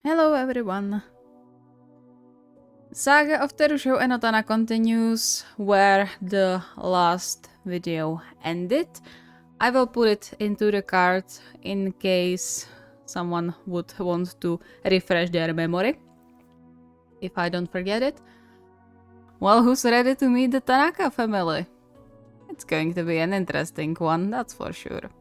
Hello everyone! Saga of TeruShouEnnoTana continues where the last video ended. I will put it into the card in case someone would want to refresh their memory. If I don't forget it. Well, who's ready to meet the Tanaka family? It's going to be an interesting one, that's for sure.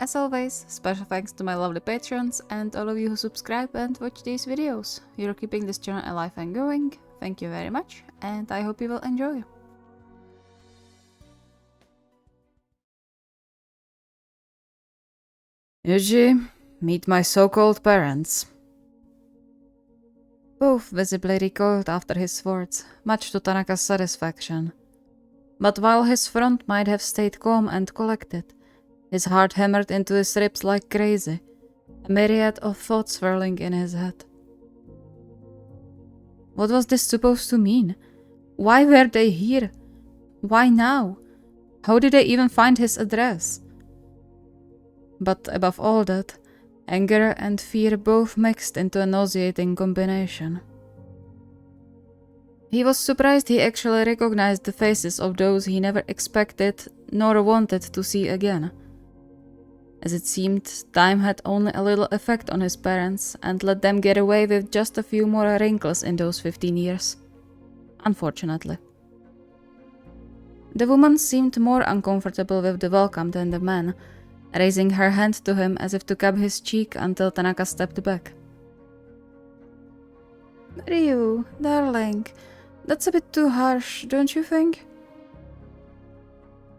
As always, special thanks to my lovely patrons and all of you who subscribe and watch these videos. You're keeping this channel alive and going. Thank you very much, and I hope you will enjoy. Yuji, meet my so-called parents. Both visibly recoiled after his words, much to Tanaka's satisfaction. But while his front might have stayed calm and collected, his heart hammered into his ribs like crazy, a myriad of thoughts swirling in his head. What was this supposed to mean? Why were they here? Why now? How did they even find his address? But above all that, anger and fear both mixed into a nauseating combination. He was surprised he actually recognized the faces of those he never expected nor wanted to see again. As it seemed, time had only a little effect on his parents and let them get away with just a few more wrinkles in those 15 years. Unfortunately. The woman seemed more uncomfortable with the welcome than the man, raising her hand to him as if to cup his cheek until Tanaka stepped back. Ryu, darling, that's a bit too harsh, don't you think?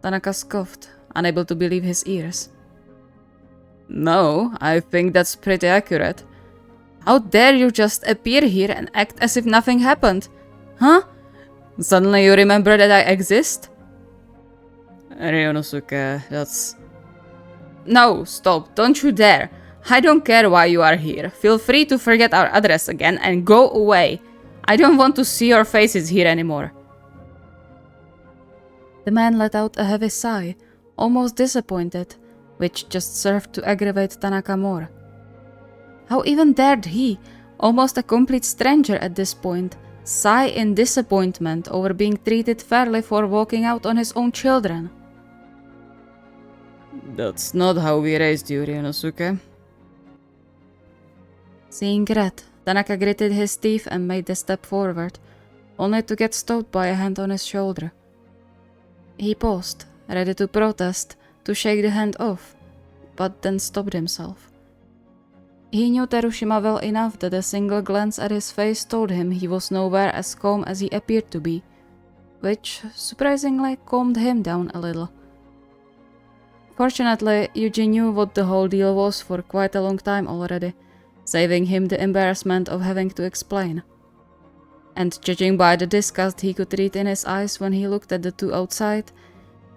Tanaka scoffed, unable to believe his ears. No, I think that's pretty accurate. How dare you just appear here and act as if nothing happened? Huh? Suddenly you remember that I exist? Ryonosuke, that's... No, stop, don't you dare. I don't care why you are here. Feel free to forget our address again and go away. I don't want to see your faces here anymore. The man let out a heavy sigh, almost disappointed, which just served to aggravate Tanaka more. How even dared he, almost a complete stranger at this point, sigh in disappointment over being treated fairly for walking out on his own children? That's not how we raised you, Ryonosuke. Seeing red, Tanaka gritted his teeth and made a step forward, only to get stopped by a hand on his shoulder. He paused, ready to protest, to shake the hand off, but then stopped himself. He knew Terushima well enough that a single glance at his face told him he was nowhere as calm as he appeared to be, which surprisingly calmed him down a little. Fortunately, Yuji knew what the whole deal was for quite a long time already, saving him the embarrassment of having to explain. And judging by the disgust he could read in his eyes when he looked at the two outside,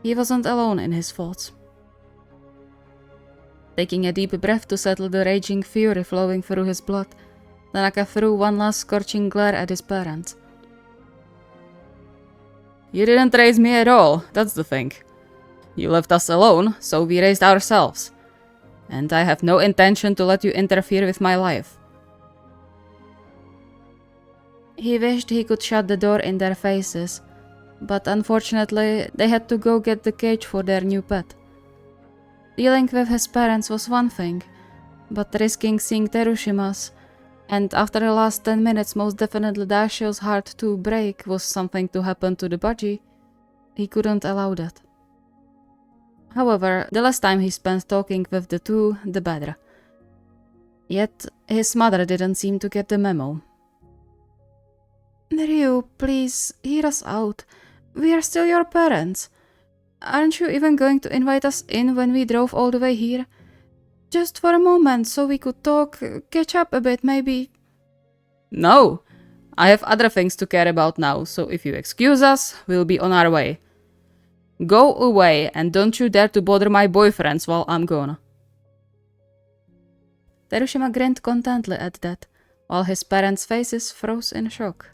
he wasn't alone in his thoughts. Taking a deep breath to settle the raging fury flowing through his blood, Tanaka threw one last scorching glare at his parents. You didn't raise me at all, that's the thing. You left us alone, so we raised ourselves. And I have no intention to let you interfere with my life. He wished he could shut the door in their faces, but unfortunately they had to go get the cage for their new pet. Dealing with his parents was one thing, but risking seeing Terushima's, and after the last 10 minutes most definitely Daishio's heart to break was something to happen to the budgie, he couldn't allow that. However, the less time he spent talking with the two, the better. Yet, his mother didn't seem to get the memo. Ryu, please, hear us out. We are still your parents. Aren't you even going to invite us in when we drove all the way here? Just for a moment, so we could talk, catch up a bit, maybe. No, I have other things to care about now, so if you excuse us, we'll be on our way. Go away, and don't you dare to bother my boyfriends while I'm gone. Terushima grinned contentedly at that, while his parents' faces froze in shock.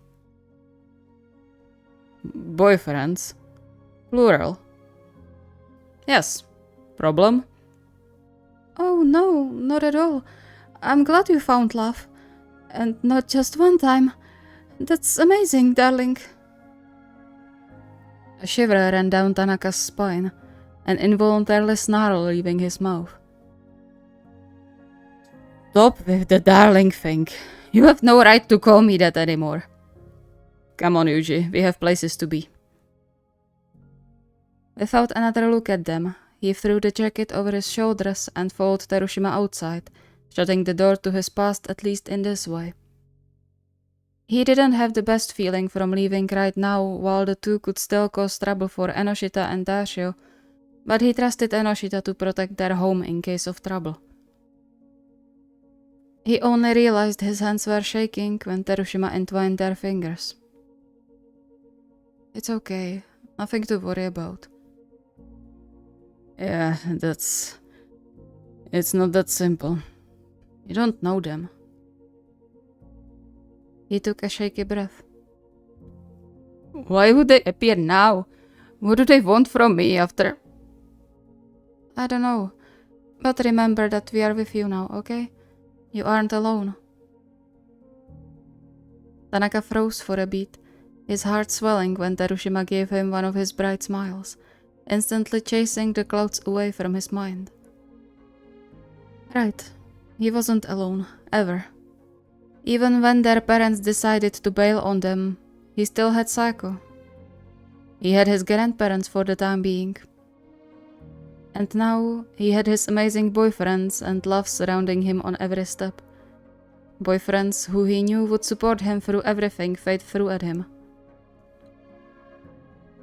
Boyfriends? Plural. Yes. Problem? Oh no, not at all. I'm glad you found love. And not just one time. That's amazing, darling. A shiver ran down Tanaka's spine, an involuntary snarl leaving his mouth. Stop with the darling thing. You have no right to call me that anymore. Come on, Yuji, we have places to be. Without another look at them, he threw the jacket over his shoulders and followed Terushima outside, shutting the door to his past at least in this way. He didn't have the best feeling from leaving right now while the two could still cause trouble for Enoshita and Dashio, but he trusted Enoshita to protect their home in case of trouble. He only realized his hands were shaking when Terushima entwined their fingers. It's okay, nothing to worry about. Yeah, it's not that simple. You don't know them. He took a shaky breath. Why would they appear now? What do they want from me after? I don't know, but remember that we are with you now, okay? You aren't alone. Tanaka froze for a beat, his heart swelling when Terushima gave him one of his bright smiles, instantly chasing the clouds away from his mind. Right, he wasn't alone, ever. Even when their parents decided to bail on them, he still had Saiko. He had his grandparents for the time being. And now he had his amazing boyfriends and love surrounding him on every step. Boyfriends who he knew would support him through everything fate threw at him.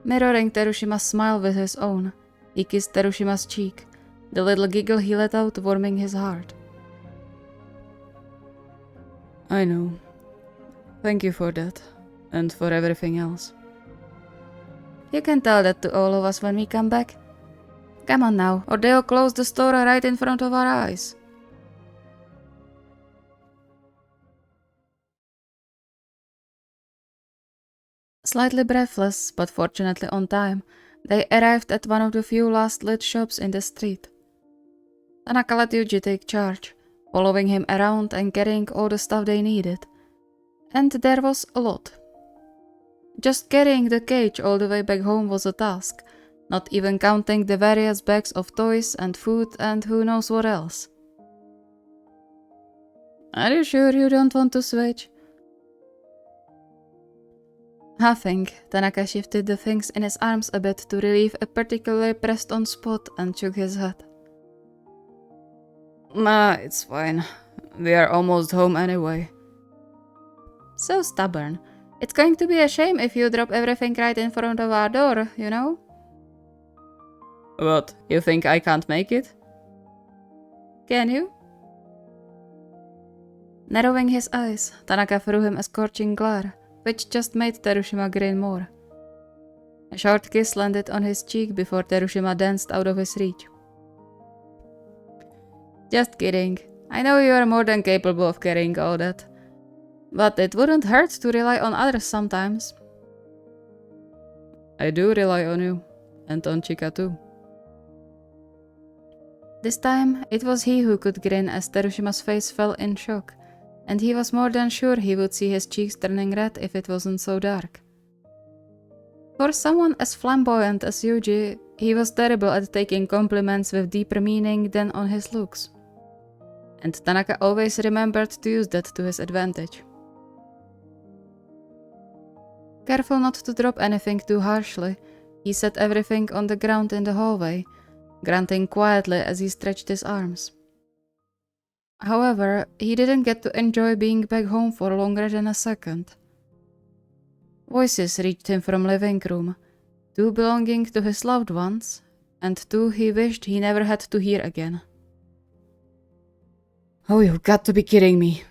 Mirroring Terushima's smile with his own, he kissed Terushima's cheek, the little giggle he let out warming his heart. I know. Thank you for that, and for everything else. You can tell that to all of us when we come back. Come on now, or they'll close the store right in front of our eyes. Slightly breathless, but fortunately on time, they arrived at one of the few last lit shops in the street. Tanaka let Yuji take charge, following him around and carrying all the stuff they needed. And there was a lot. Just carrying the cage all the way back home was a task, not even counting the various bags of toys and food and who knows what else. Are you sure you don't want to switch? Huffing, Tanaka shifted the things in his arms a bit to relieve a particularly pressed-on spot and shook his head. Nah, it's fine. We are almost home anyway. So stubborn. It's going to be a shame if you drop everything right in front of our door, you know? What, you think I can't make it? Can you? Narrowing his eyes, Tanaka threw him a scorching glare, which just made Terushima grin more. A short kiss landed on his cheek before Terushima danced out of his reach. Just kidding. I know you are more than capable of carrying all that. But it wouldn't hurt to rely on others sometimes. I do rely on you, and on Chika too. This time, it was he who could grin as Terushima's face fell in shock, and he was more than sure he would see his cheeks turning red if it wasn't so dark. For someone as flamboyant as Yuji, he was terrible at taking compliments with deeper meaning than on his looks. And Tanaka always remembered to use that to his advantage. Careful not to drop anything too harshly, he set everything on the ground in the hallway, grunting quietly as he stretched his arms. However, he didn't get to enjoy being back home for longer than a second. Voices reached him from living room, 2 belonging to his loved ones, and 2 he wished he never had to hear again. Oh, you've got to be kidding me.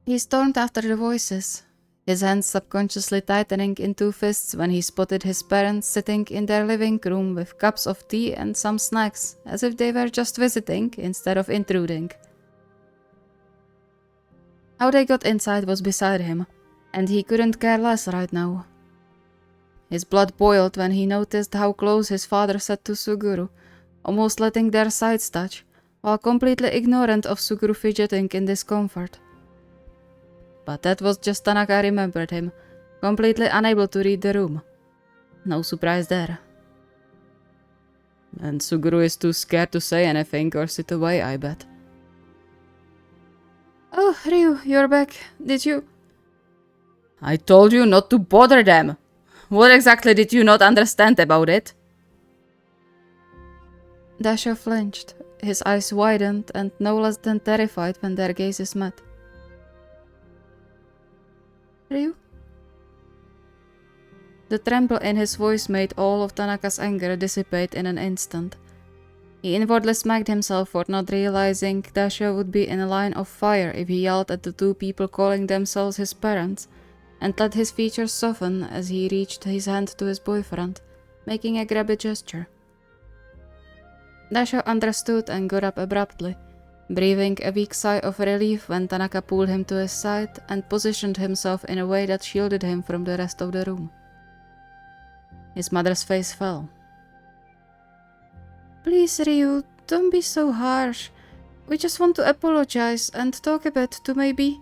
He stormed after the voices, his hands subconsciously tightening in 2 fists when he spotted his parents sitting in their living room with cups of tea and some snacks, as if they were just visiting instead of intruding. How they got inside was beside him, and he couldn't care less right now. His blood boiled when he noticed how close his father sat to Suguru, almost letting their sides touch, while completely ignorant of Suguru fidgeting in discomfort. But that was just Tanaka remembered him, completely unable to read the room. No surprise there. And Suguru is too scared to say anything or sit away, I bet. Oh, Ryu, you're back. Did you... I told you not to bother them. What exactly did you not understand about it? Dasha flinched. His eyes widened and no less than terrified when their gazes met. Ryu? The tremble in his voice made all of Tanaka's anger dissipate in an instant. He inwardly smacked himself for not realizing Dasha would be in a line of fire if he yelled at the two people calling themselves his parents, and let his features soften as he reached his hand to his boyfriend, making a grabby gesture. Dasha understood and got up abruptly, breathing a weak sigh of relief when Tanaka pulled him to his side and positioned himself in a way that shielded him from the rest of the room. His mother's face fell. Please, Ryu, don't be so harsh. We just want to apologize and talk a bit to maybe...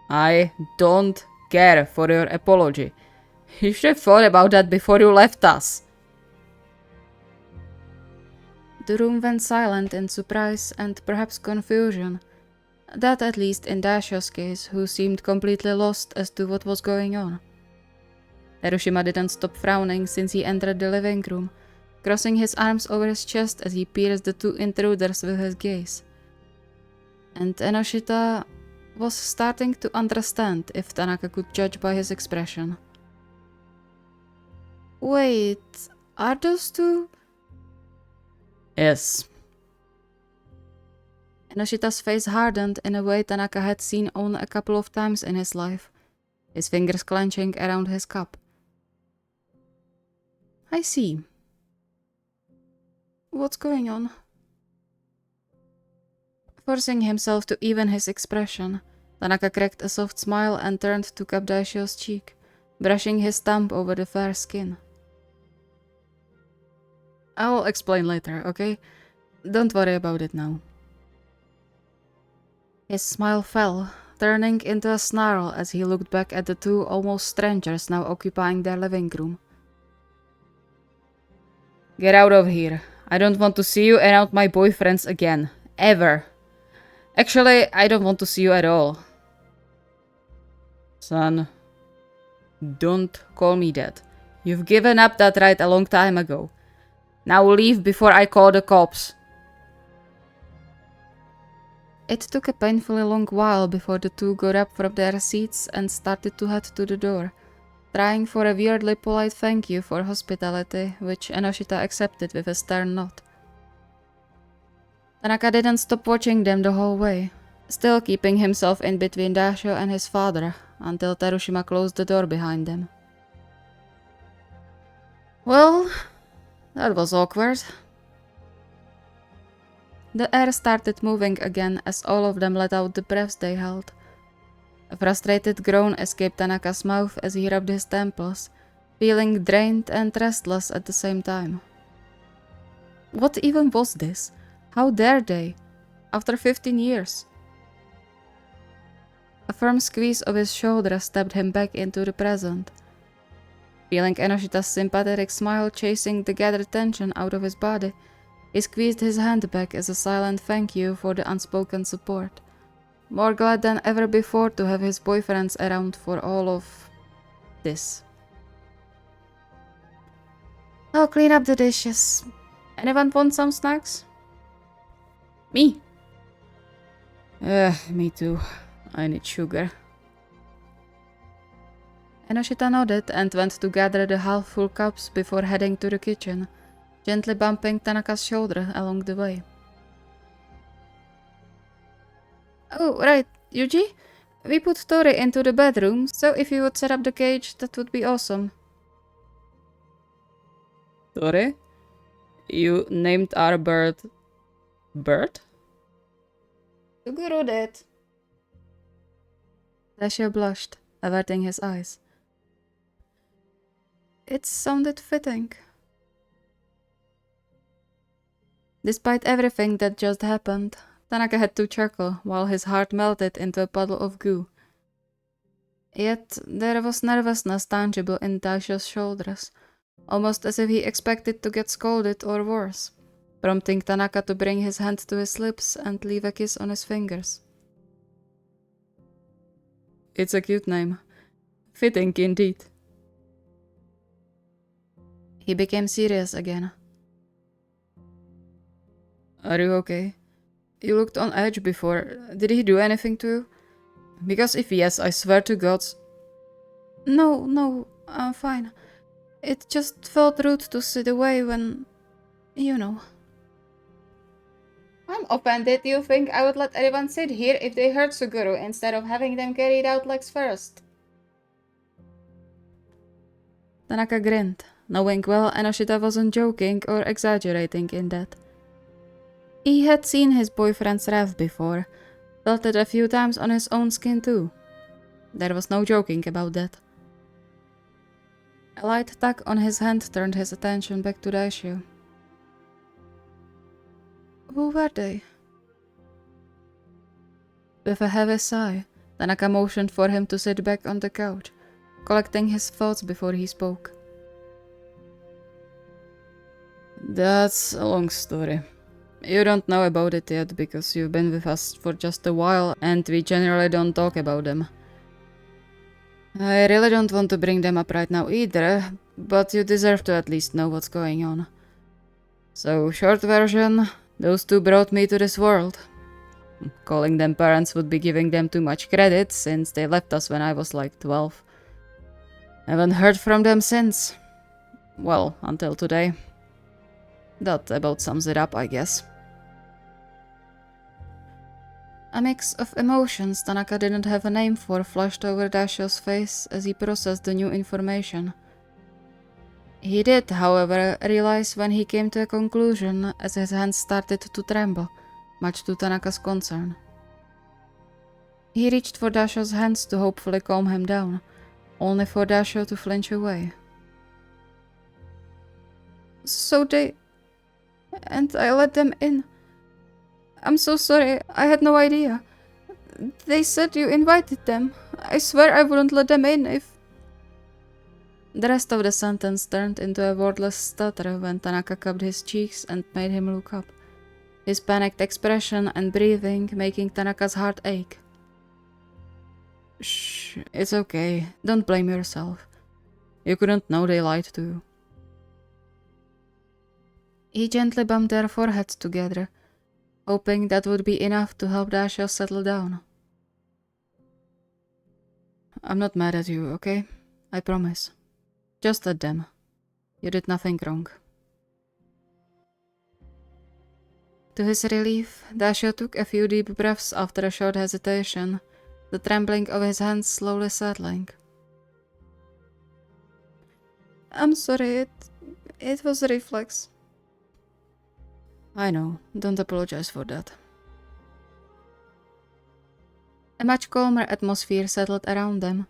I don't care for your apology. You should have thought about that before you left us. The room went silent in surprise and perhaps confusion. That at least in Dasha's case, who seemed completely lost as to what was going on. Hiroshima didn't stop frowning since he entered the living room, crossing his arms over his chest as he pierced the two intruders with his gaze. And Enoshita was starting to understand if Tanaka could judge by his expression. Wait, are those two? Yes. Enoshita's face hardened in a way Tanaka had seen only a couple of times in his life, his fingers clenching around his cup. I see. What's going on? Forcing himself to even his expression, Tanaka cracked a soft smile and turned to cup Daisho's cheek, brushing his thumb over the fair skin. I'll explain later, okay? Don't worry about it now. His smile fell, turning into a snarl as he looked back at the two almost strangers now occupying their living room. Get out of here. I don't want to see you around my boyfriends again. Ever. Actually, I don't want to see you at all. Son, don't call me that. You've given up that right a long time ago. Now leave before I call the cops. It took a painfully long while before the two got up from their seats and started to head to the door, trying for a weirdly polite thank you for hospitality, which Enoshita accepted with a stern nod. Tanaka didn't stop watching them the whole way, still keeping himself in between Dasho and his father, until Terushima closed the door behind them. Well, that was awkward. The air started moving again as all of them let out the breaths they held. A frustrated groan escaped Tanaka's mouth as he rubbed his temples, feeling drained and restless at the same time. What even was this? How dare they? After 15 years. A firm squeeze of his shoulder stabbed him back into the present. Feeling Enoshita's sympathetic smile chasing the gathered tension out of his body, he squeezed his hand back as a silent thank you for the unspoken support. More glad than ever before to have his boyfriends around for all of this. I'll clean up the dishes. Anyone want some snacks? Me. Me too. I need sugar. Enoshita nodded and went to gather the half-full cups before heading to the kitchen, gently bumping Tanaka's shoulder along the way. Oh, right, Yuji? We put Tori into the bedroom, so if you would set up the cage, that would be awesome. Tori? You named our bird... Bird? Suguru did. Dasha blushed, averting his eyes. It sounded fitting. Despite everything that just happened, Tanaka had to chuckle while his heart melted into a puddle of goo. Yet there was nervousness tangible in Dasho's shoulders, almost as if he expected to get scolded or worse, prompting Tanaka to bring his hand to his lips and leave a kiss on his fingers. It's a cute name. Fitting indeed. He became serious again. Are you okay? You looked on edge before. Did he do anything to you? Because if yes, I swear to gods... No, I'm fine. It just felt rude to sit away when... you know. I'm offended you think I would let anyone sit here if they hurt Suguru instead of having them carried out legs first. Tanaka grinned, knowing well Enoshita wasn't joking or exaggerating in that. He had seen his boyfriend's wrath before, felt it a few times on his own skin too. There was no joking about that. A light tug on his hand turned his attention back to Daisho. Who were they? With a heavy sigh, Tanaka motioned for him to sit back on the couch, collecting his thoughts before he spoke. That's a long story. You don't know about it yet because you've been with us for just a while and we generally don't talk about them. I really don't want to bring them up right now either, but you deserve to at least know what's going on. So, short version, those two brought me to this world. Calling them parents would be giving them too much credit since they left us when I was like 12. Haven't heard from them since. Well, until today. That about sums it up, I guess. A mix of emotions Tanaka didn't have a name for flashed over Dasho's face as he processed the new information. He did, however, realize when he came to a conclusion as his hands started to tremble, much to Tanaka's concern. He reached for Dasho's hands to hopefully calm him down, only for Dasho to flinch away. So they... and I let them in. I'm so sorry, I had no idea. They said you invited them. I swear I wouldn't let them in if... The rest of the sentence turned into a wordless stutter when Tanaka cupped his cheeks and made him look up, his panicked expression and breathing making Tanaka's heart ache. Shh, it's okay. Don't blame yourself. You couldn't know they lied to you. He gently bumped their foreheads together, hoping that would be enough to help Dasho settle down. I'm not mad at you, okay? I promise. Just at them. You did nothing wrong. To his relief, Dasho took a few deep breaths after a short hesitation, the trembling of his hands slowly settling. I'm sorry, it was a reflex. I know, don't apologize for that. A much calmer atmosphere settled around them,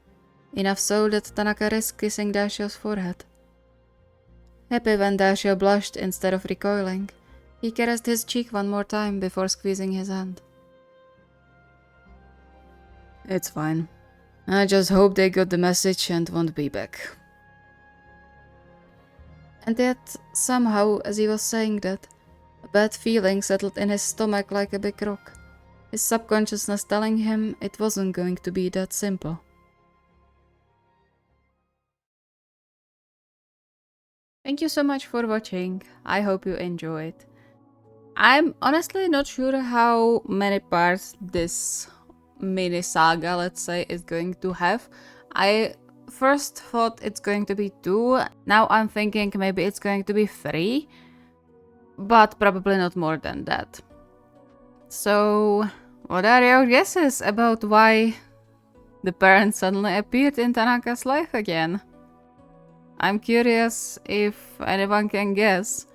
enough so that Tanaka risked kissing Dasho's forehead. Happy when Dasho blushed instead of recoiling, he caressed his cheek one more time before squeezing his hand. It's fine. I just hope they got the message and won't be back. And yet, somehow, as he was saying that, a bad feeling settled in his stomach like a big rock, his subconsciousness telling him it wasn't going to be that simple. Thank you so much for watching. I hope you enjoyed. I'm honestly not sure how many parts this mini saga, let's say, is going to have. I first thought it's going to be 2. Now I'm thinking maybe it's going to be 3. But probably not more than that. So, what are your guesses about why the parents suddenly appeared in Tanaka's life again? I'm curious if anyone can guess,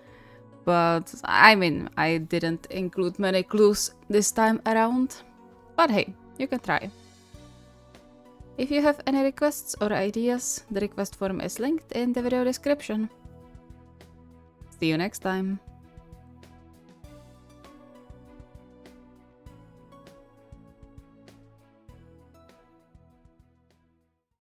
but I mean, I didn't include many clues this time around, but hey, you can try. If you have any requests or ideas, the request form is linked in the video description. See you next time.